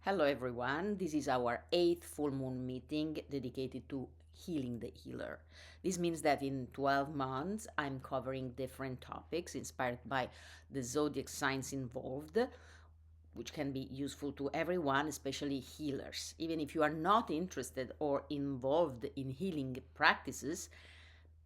Hello everyone, this is our 8th full moon meeting dedicated to healing the healer. This means that in 12 months I'm covering different topics inspired by the zodiac signs involved, which can be useful to everyone, especially healers. Even if you are not interested or involved in healing practices,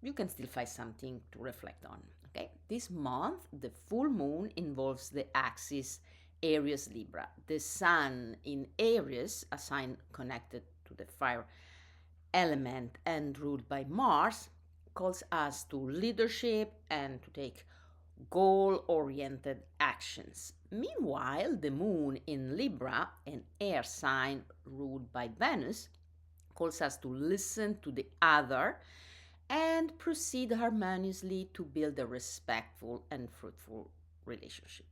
you can still find something to reflect on. Okay, this month the full moon involves the axis Aries-Libra. The sun in Aries, a sign connected to the fire element and ruled by Mars, calls us to leadership and to take goal-oriented actions. Meanwhile, the moon in Libra, an air sign ruled by Venus, calls us to listen to the other and proceed harmoniously to build a respectful and fruitful relationship.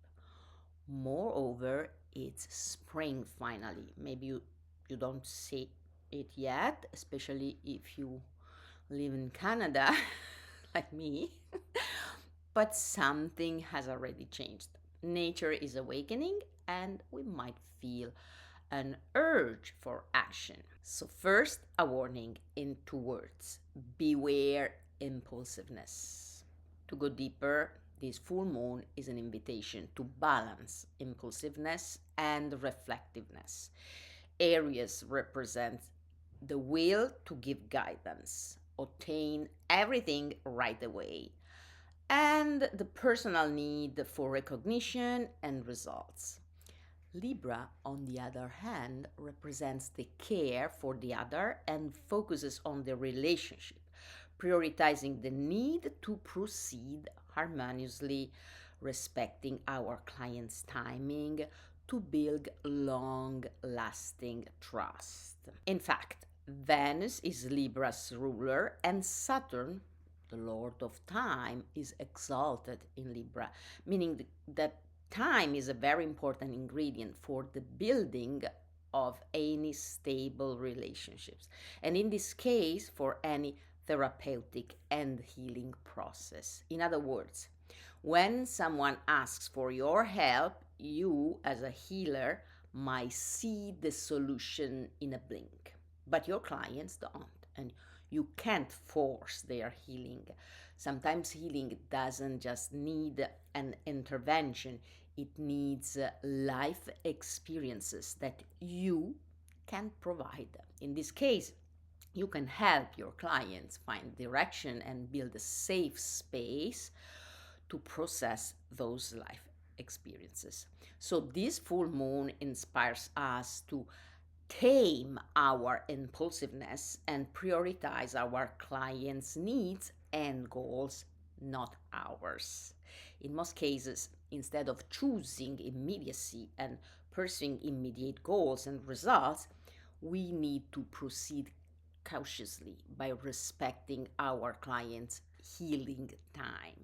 Moreover, it's spring finally. Maybe you don't see it yet, especially if you live in Canada, like me. But something has already changed. Nature is awakening, and we might feel an urge for action. So, first, a warning in 2 words: beware impulsiveness. To go deeper, this full moon is an invitation to balance impulsiveness and reflectiveness. Aries represents the will to give guidance, obtain everything right away, and the personal need for recognition and results. Libra, on the other hand, represents the care for the other and focuses on the relationship, prioritizing the need to proceed harmoniously, respecting our client's timing to build long lasting trust. In fact, Venus is Libra's ruler and Saturn, the Lord of Time, is exalted in Libra, meaning that time is a very important ingredient for the building of any stable relationships, and in this case, for any therapeutic and healing process. In other words, when someone asks for your help, you, as a healer, might see the solution in a blink, but your clients don't, and you can't force their healing. Sometimes healing doesn't just need an intervention, it needs life experiences that you can provide. In this case, you can help your clients find direction and build a safe space to process those life experiences. So, this full moon inspires us to tame our impulsiveness and prioritize our clients' needs and goals, not ours. In most cases, instead of choosing immediacy and pursuing immediate goals and results, we need to proceed cautiously by respecting our clients' healing time.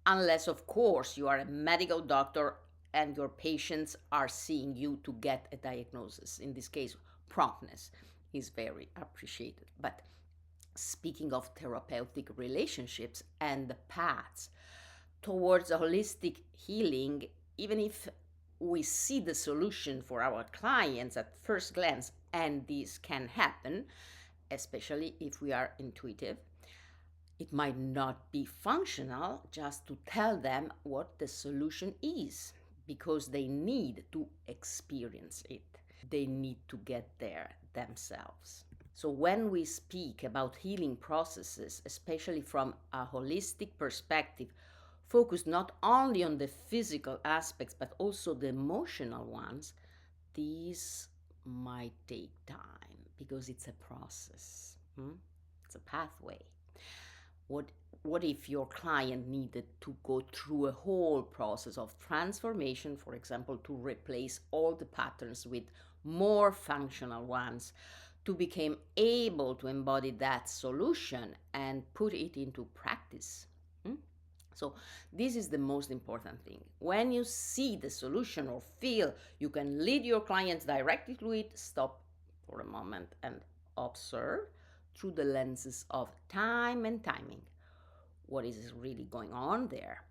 Unless, of course, you are a medical doctor and your patients are seeing you to get a diagnosis. In this case, promptness is very appreciated. But speaking of therapeutic relationships and the paths towards a holistic healing, even if we see the solution for our clients at first glance, and this can happen, especially if we are intuitive, it might not be functional just to tell them what the solution is, because they need to experience it. They need to get there themselves. So, when we speak about healing processes, especially from a holistic perspective, focused not only on the physical aspects but also the emotional ones, these might take time because it's a process. It's a pathway. What, what if your client needed to go through a whole process of transformation, for example, to replace all the patterns with more functional ones, to become able to embody that solution and put it into practice? So, this is the most important thing. When you see the solution or feel you can lead your clients directly to it, stop for a moment and observe through the lenses of time and timing. What is really going on there?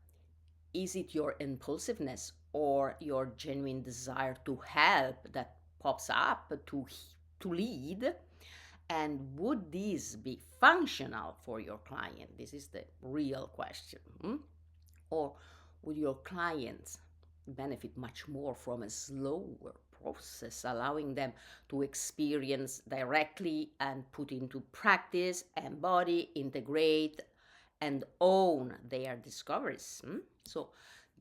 Is it your impulsiveness or your genuine desire to help that pops up to lead, and would this be functional for your client? This is the real question. Or would your clients benefit much more from a slower process, allowing them to experience directly and put into practice, embody, integrate, and own their discoveries? So,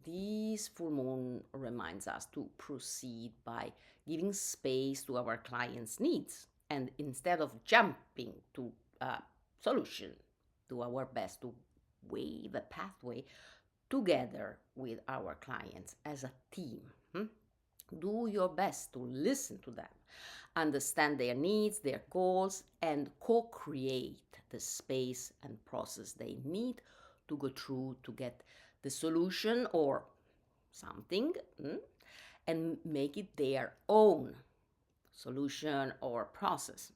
this full moon reminds us to proceed by giving space to our clients' needs, and instead of jumping to a solution, do our best to wave a pathway together with our clients as a team. Do your best to listen to them, understand their needs, their goals, and co create the space and process they need to go through to get the solution or something, and make it their own solution or process.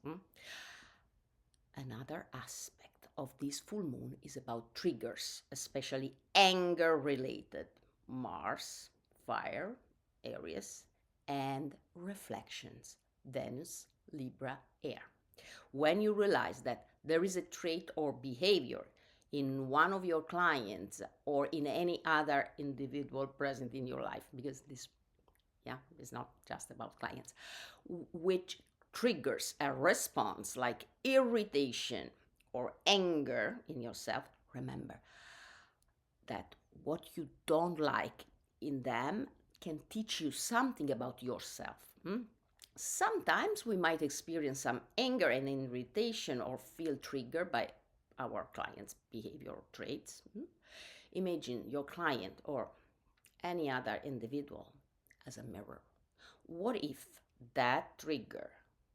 Another aspect of this full moon is about triggers, especially anger related. Mars, fire, Aries, and reflections, Venus, Libra, air. When you realize that there is a trait or behavior in one of your clients or in any other individual present in your life, because this, is not just about clients, which triggers a response like irritation or anger in yourself, remember that what you don't like in them can teach you something about yourself. Sometimes we might experience some anger and irritation or feel triggered by our client's behavioral traits. Imagine your client or any other individual as a mirror. What if that trigger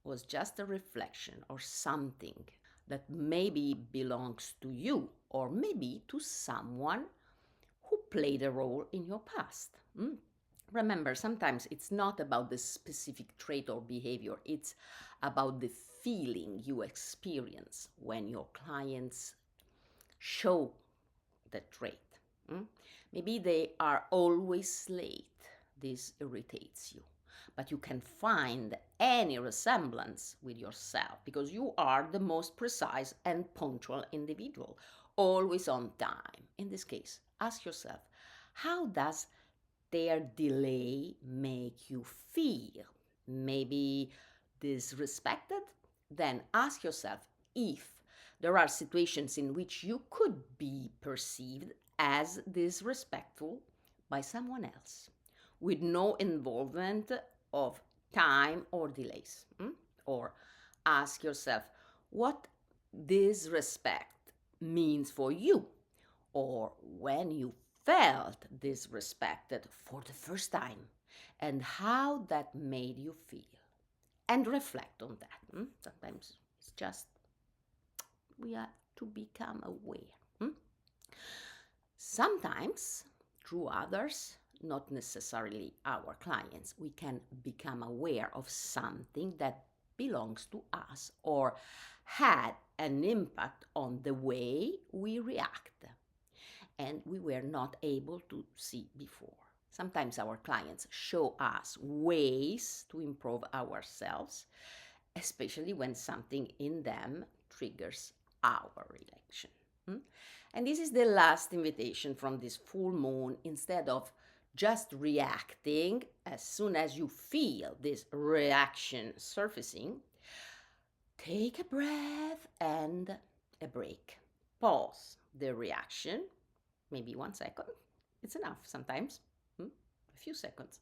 was just a reflection or something that maybe belongs to you or maybe to someone who played a role in your past? Remember, sometimes it's not about the specific trait or behavior, it's about the feeling you experience when your clients show the trait. Maybe they are always late. This irritates you. But you can find any resemblance with yourself because you are the most precise and punctual individual, always on time. In this case, ask yourself, how does their delay make you feel? Maybe disrespected? Then ask yourself if there are situations in which you could be perceived as disrespectful by someone else with no involvement of time or delays. Or ask yourself what disrespect means for you, or when you felt disrespected for the first time and how that made you feel. And reflect on that. Sometimes it's just we have to become aware. Sometimes, through others, not necessarily our clients, we can become aware of something that belongs to us or had an impact on the way we react and we were not able to see before. Sometimes our clients show us ways to improve ourselves, especially when something in them triggers our reaction. And this is the last invitation from this full moon. Instead of just reacting as soon as you feel this reaction surfacing, take a breath and a break. Pause the reaction, maybe 1 second. It's enough sometimes, a few seconds.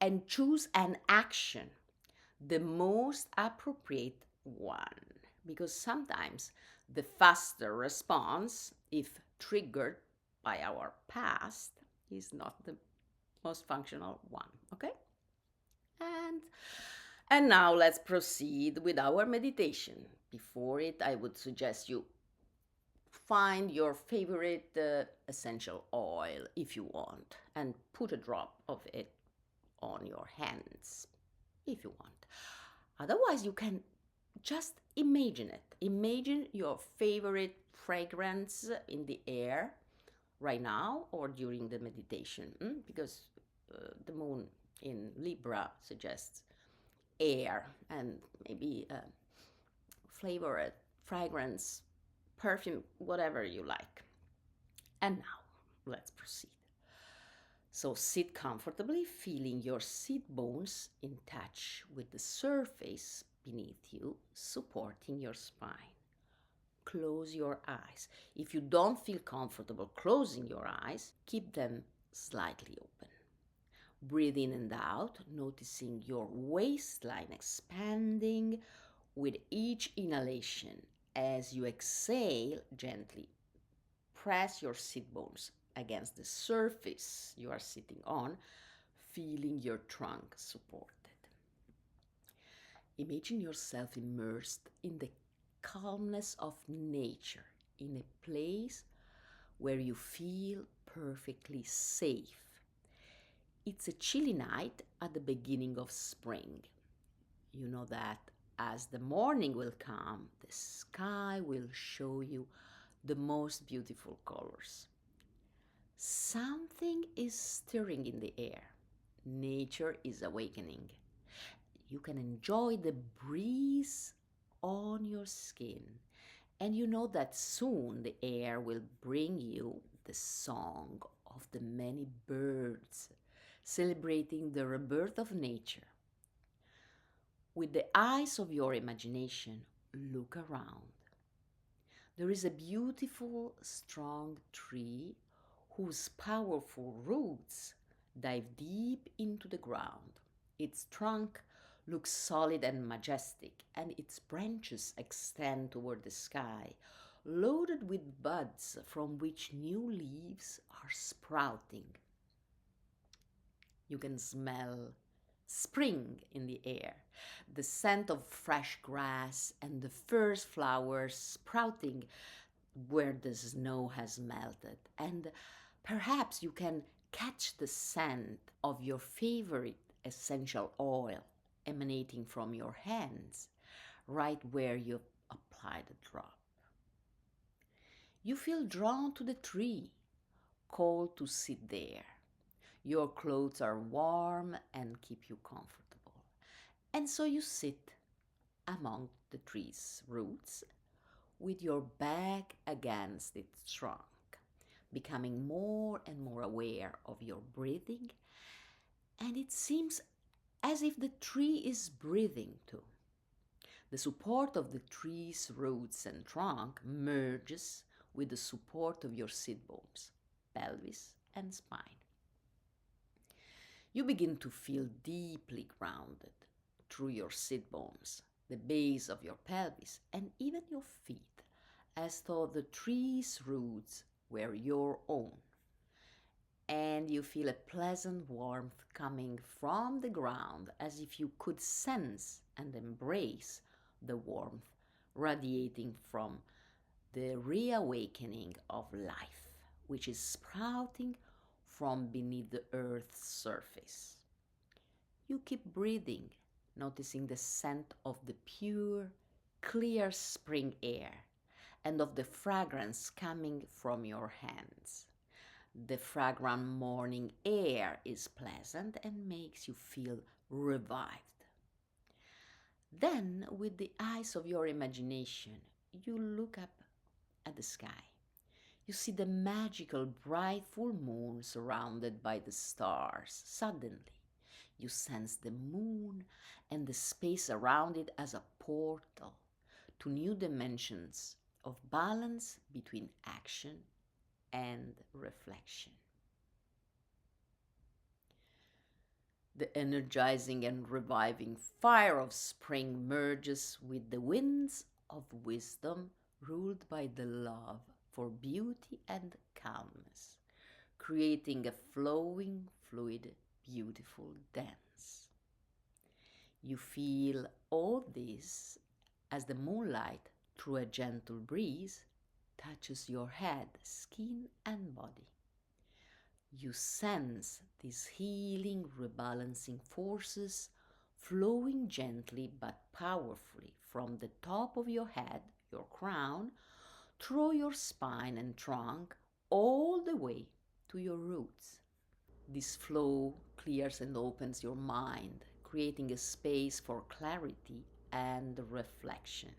And choose an action, the most appropriate one. Because sometimes the faster response, if triggered by our past, is not the most functional one. Okay? And now let's proceed with our meditation. Before it, I would suggest you find your favorite essential oil if you want and put a drop of it on your hands if you want. Otherwise, you can just imagine it. Imagine your favorite fragrance in the air right now or during the meditation, because the moon in Libra suggests air and maybe flavor it, fragrance, perfume, whatever you like. And now, let's proceed. So sit comfortably, feeling your seat bones in touch with the surface beneath you, supporting your spine. Close your eyes. If you don't feel comfortable closing your eyes, keep them slightly open. Breathe in and out, noticing your waistline expanding with each inhalation. As you exhale, gently press your sit bones against the surface you are sitting on, feeling your trunk supported. Imagine yourself immersed in the calmness of nature, in a place where you feel perfectly safe. It's a chilly night at the beginning of spring. You know that as the morning will come, the sky will show you the most beautiful colors. Something is stirring in the air. Nature is awakening. You can enjoy the breeze on your skin. And you know that soon the air will bring you the song of the many birds, celebrating the rebirth of nature. With the eyes of your imagination, look around. There is a beautiful, strong tree whose powerful roots dive deep into the ground. Its trunk looks solid and majestic, and its branches extend toward the sky, loaded with buds from which new leaves are sprouting. You can smell spring in the air, the scent of fresh grass and the first flowers sprouting where the snow has melted. And perhaps you can catch the scent of your favorite essential oil emanating from your hands right where you apply the drop. You feel drawn to the tree, called to sit there. Your clothes are warm and keep you comfortable. And so you sit among the tree's roots with your back against its trunk, becoming more and more aware of your breathing. And it seems as if the tree is breathing too. The support of the tree's roots and trunk merges with the support of your sit bones, pelvis, and spine. You begin to feel deeply grounded through your sit bones, the base of your pelvis, and even your feet, as though the tree's roots were your own. And you feel a pleasant warmth coming from the ground, as if you could sense and embrace the warmth radiating from the reawakening of life, which is sprouting from beneath the earth's surface. You keep breathing, noticing the scent of the pure, clear spring air and of the fragrance coming from your hands. The fragrant morning air is pleasant and makes you feel revived. Then, with the eyes of your imagination, you look up at the sky. You see the magical bright full moon surrounded by the stars. Suddenly, you sense the moon and the space around it as a portal to new dimensions of balance between action and reflection. The energizing and reviving fire of spring merges with the winds of wisdom ruled by the love for beauty and calmness, creating a flowing, fluid, beautiful dance. You feel all this as the moonlight, through a gentle breeze, touches your head, skin, and body. You sense these healing, rebalancing forces flowing gently but powerfully from the top of your head, your crown, through your spine and trunk, all the way to your roots. This flow clears and opens your mind, creating a space for clarity and reflection.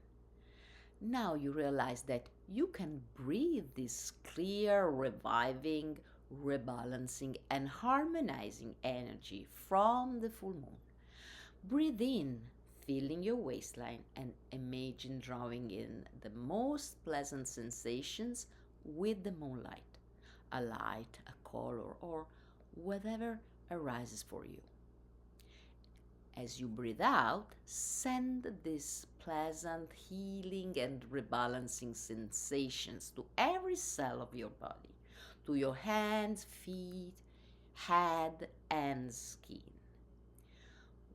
Now you realize that you can breathe this clear, reviving, rebalancing, and harmonizing energy from the full moon. Breathe in, feeling your waistline, and imagine drawing in the most pleasant sensations with the moonlight, a light, a color, or whatever arises for you. As you breathe out, send these pleasant healing and rebalancing sensations to every cell of your body, to your hands, feet, head, and skin.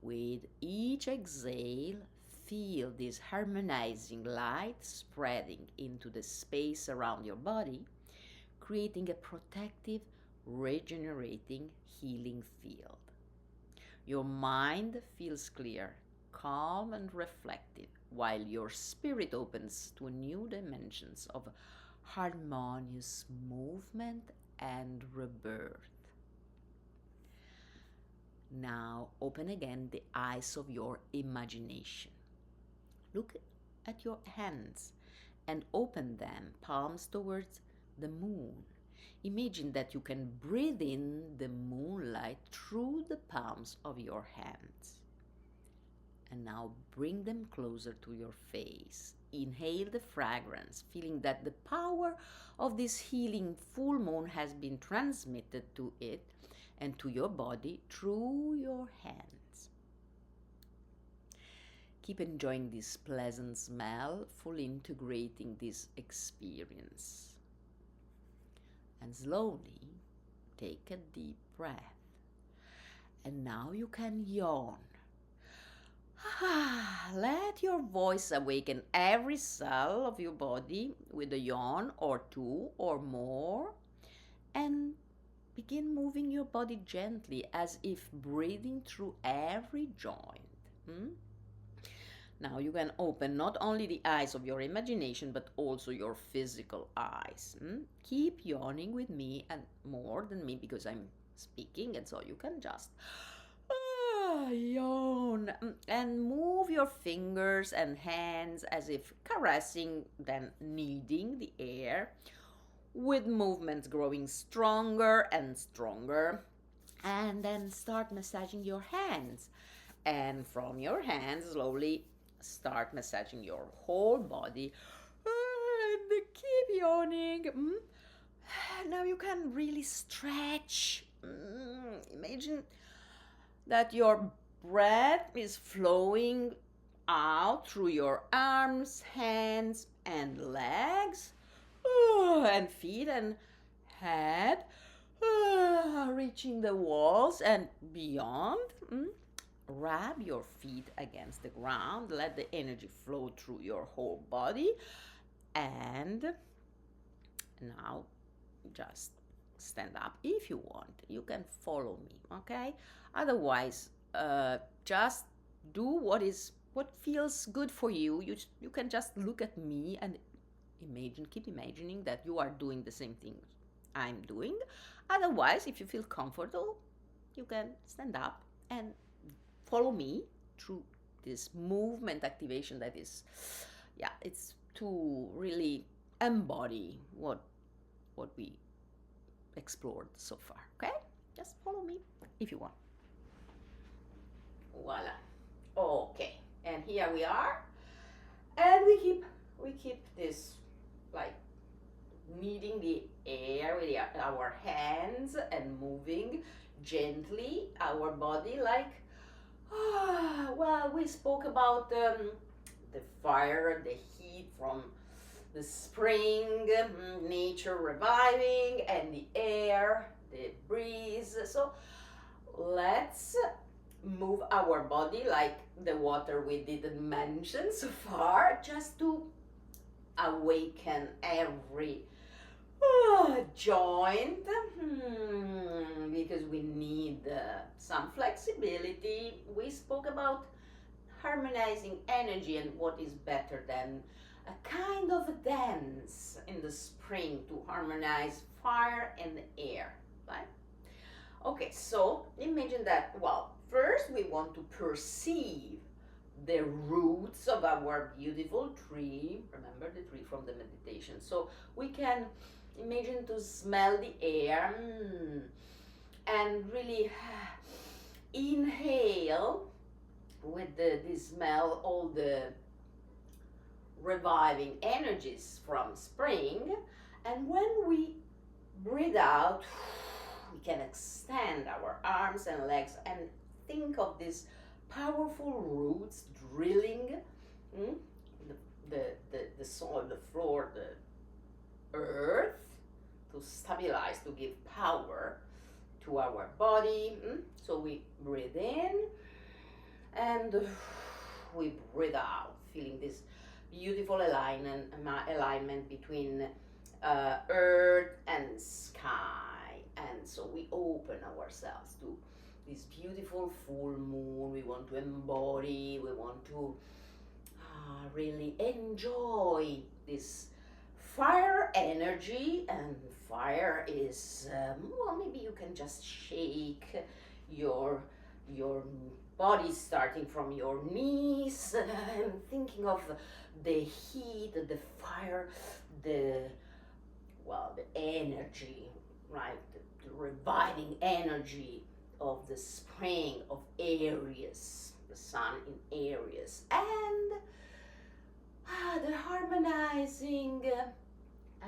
With each exhale, feel this harmonizing light spreading into the space around your body, creating a protective, regenerating, healing field. Your mind feels clear, calm, and reflective, while your spirit opens to new dimensions of harmonious movement and rebirth. Now open again the eyes of your imagination. Look at your hands and open them, palms towards the moon. Imagine that you can breathe in the moonlight through the palms of your hands. And now bring them closer to your face. Inhale the fragrance, feeling that the power of this healing full moon has been transmitted to it and to your body through your hands. Keep enjoying this pleasant smell, fully integrating this experience. And slowly take a deep breath. And now you can yawn. Let your voice awaken every cell of your body with a yawn or two or more. And begin moving your body gently as if breathing through every joint. Now you can open not only the eyes of your imagination but also your physical eyes. Keep yawning with me and more than me because I'm speaking, and so you can just yawn and move your fingers and hands as if caressing, then kneading the air with movements growing stronger and stronger. And then start massaging your hands, and from your hands slowly start massaging your whole body. And keep yawning. Now you can really stretch. Imagine that your breath is flowing out through your arms, hands, and legs, and feet and head, reaching the walls and beyond. Rub your feet against the ground, let the energy flow through your whole body, and now just stand up. If you want, you can follow me, okay? Otherwise, just do what feels good for you. You can just look at me and keep imagining that you are doing the same thing I'm doing. Otherwise, if you feel comfortable, you can stand up and follow me through this movement activation that is, it's to really embody what we explored so far. Okay, just follow me if you want. Voila. Okay, and here we are, and we keep this like kneading the air with our hands and moving gently our body like well, we spoke about the fire, the heat from the spring, nature reviving, and the air, the breeze. So let's move our body like the water we didn't mention so far, just to awaken every joint, because we need some flexibility. We spoke about harmonizing energy, and what is better than a kind of a dance in the spring to harmonize fire and air, right? Okay, so imagine that, well, First, we want to perceive the roots of our beautiful tree. Remember the tree from the meditation. So we can imagine to smell the air, and really inhale with this smell all the reviving energies from spring. And when we breathe out, we can extend our arms and legs and think of these powerful roots drilling the soil, the floor, the earth, to stabilize, to give power to our body. So we breathe in and we breathe out, feeling this beautiful alignment between earth and sky. And so we open ourselves to this beautiful full moon. We want to embody, we want to really enjoy this fire energy. And fire is, well, maybe you can just shake your body, starting from your knees, and thinking of the heat, the fire, the energy, right? The reviving energy of the spring of Aries, the sun in Aries, and the harmonizing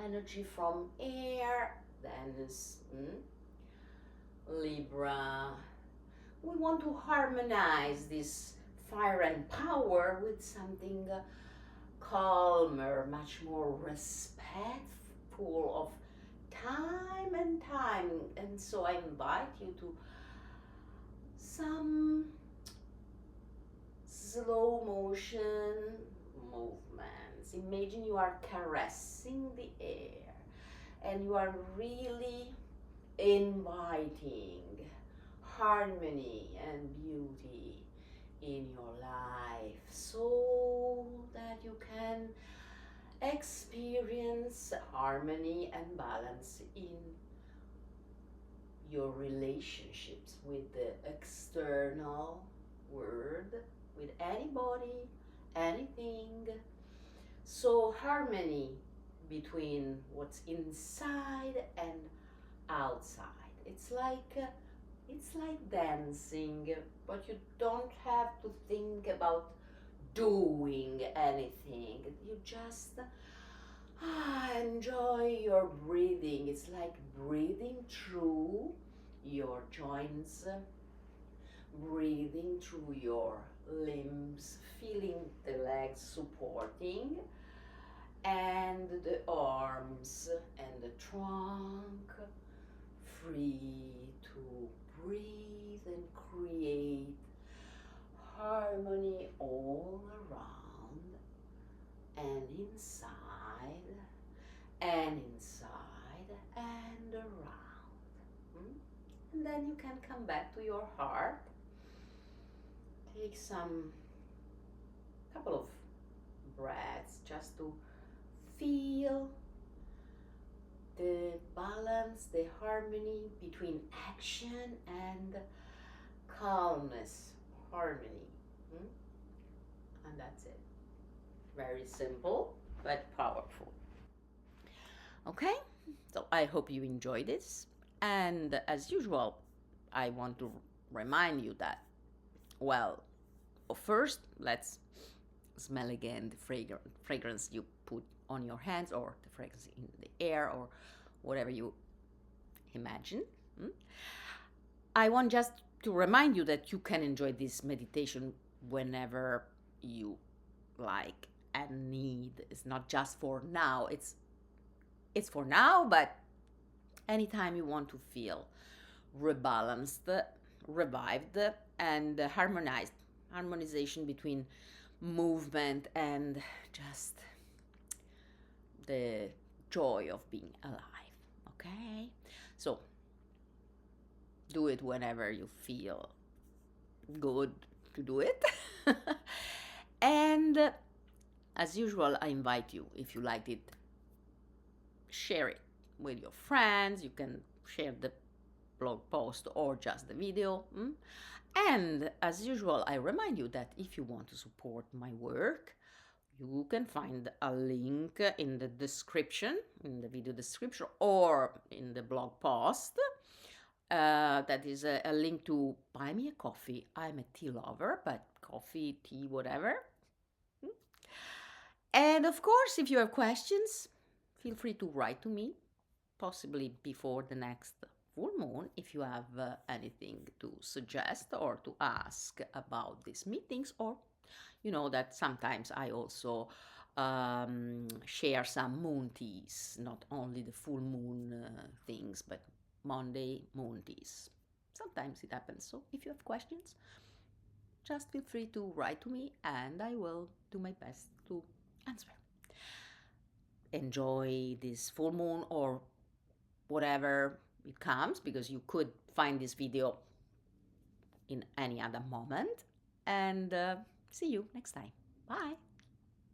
energy from air, Venus, Libra. We want to harmonize this fire and power with something calmer, much more respectful of time and time. And so I invite you to some slow motion movements. Imagine you are caressing the air and you are really inviting harmony and beauty in your life, so that you can experience harmony and balance in your relationships with the external world, with anybody, anything. So harmony between what's inside and outside. It's like dancing, but you don't have to think about doing anything. You just enjoy your breathing. It's like breathing through your joints, breathing through your limbs, feeling the legs supporting, and the arms and the trunk free to breathe and create harmony all around and inside and around. And then you can come back to your heart. Take some couple of breaths just to feel the balance, the harmony between action and calmness, harmony. And that's it. Very simple but powerful. Okay, so I hope you enjoyed this. And as usual, I want to remind you that, well, first, let's smell again the fragrance you put on your hands, or the fragrance in the air, or whatever you imagine. I want just to remind you that you can enjoy this meditation whenever you like and need. It's not just for now. It's for now, but anytime you want to feel rebalanced, revived, and harmonization between movement and just the joy of being alive. Okay, so do it whenever you feel good to do it. And as usual, I invite you, if you liked it, share it with your friends. You can share the blog post or just the video. And as usual, I remind you that if you want to support my work, you can find a link in the description, in the video description, or in the blog post. That is a link to buy me a coffee. I'm a tea lover, but coffee, tea, whatever. And of course, if you have questions, feel free to write to me, possibly before the next full moon, if you have anything to suggest or to ask about these meetings, or you know that sometimes I also share some moon teas, not only the full moon things, but Monday moon teas. Sometimes it happens. So if you have questions, just feel free to write to me and I will do my best to answer. Enjoy this full moon or whatever it comes, because you could find this video in any other moment. And see you next time. Bye.